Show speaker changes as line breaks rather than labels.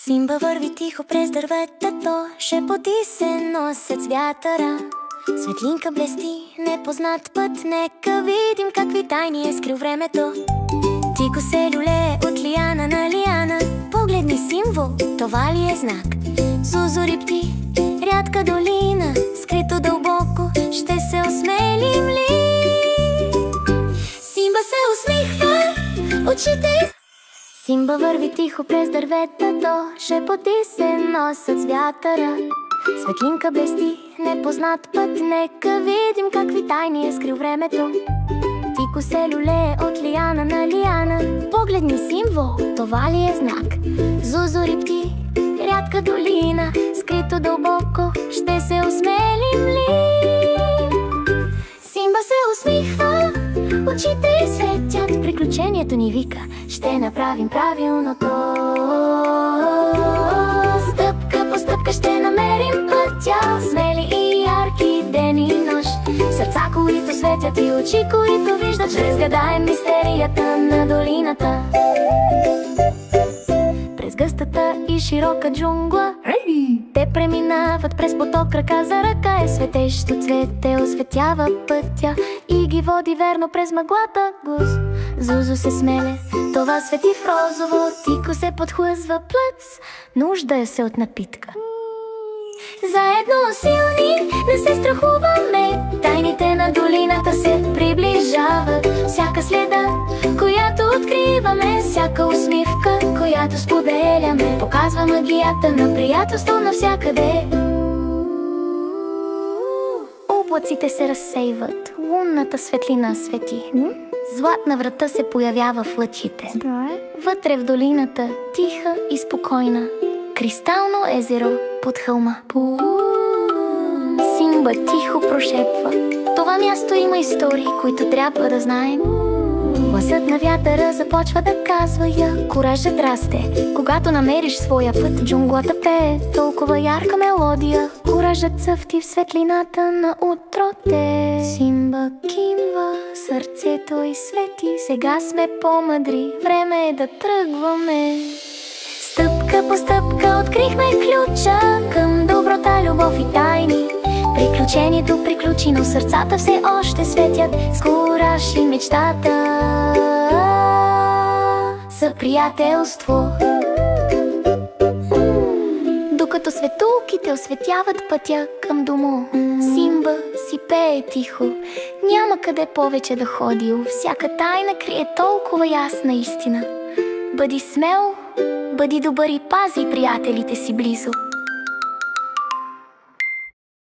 Симба върви тихо през дърветата, шепоти се носят с вятъра. Светлинка блести, непознат път, нека видим какви тайни е скрил времето. Тико се люлее от лиана на лиана, погледни символ, това ли е знак? Зузо рипти, рядка долина, скрито дълбоко, ще се осмелим ли? Симба се усмихва, очите Симба върви тихо през дърветата, шепоти се носят с вятъра. Светлинка блести, непознат път, нека видим какви тайни е скрил времето. Тико се люлее от лиана на лиана, погледни символ, това ли е знак? Зузо рипти, рядка долина, скрито дълбоко, ще се осмелим ли? Симба се усмихва, очите й светят, приключението ни вика, ще направим правилното. Стъпка по стъпка ще намерим пътя, смели и ярки ден и нощ. Сърца, които светят и очи, които виждат, ще разгадаем мистерията на долината. През гъстата и широка джунгла те преминават през поток, ръка за ръка е светещо цвете, осветява пътя и ги води верно през мъглата гуз. Зузо се смеле, това свети в розово, Тико се подхлъзва плъц, нуждае се от напитка. Заедно силни, не се страхуваме, тайните на долината се приближават. Всяка следа, която откриваме, всяка усмивка, която споделяме, показва магията на приятелство навсякъде. Облаците се разсейват, лунната светлина свети, златна врата се появява в лъчите. Вътре в долината, тиха и спокойна, кристално езеро под хълма. Симба тихо прошепва, това място има истории, които трябва да знаем. Гласът на вятъра започва да казва я, куражът расте, когато намериш своя път. Джунглата пее толкова ярка мелодия, куражът цъфти в светлината на утроте. Симба кимва, сърцето й свети, сега сме по-мъдри, време е да тръгваме. Стъпка по стъпка открихме ключа към доброта, любов и тайни. Приключението приключи, но сърцата все още светят с кураж и мечтата за приятелство. Докато светулките осветяват пътя към дома, Симба си пее тихо, няма къде повече да ходи, всяка тайна крие толкова ясна истина. Бъди смел, бъди добър и пази приятелите си близо.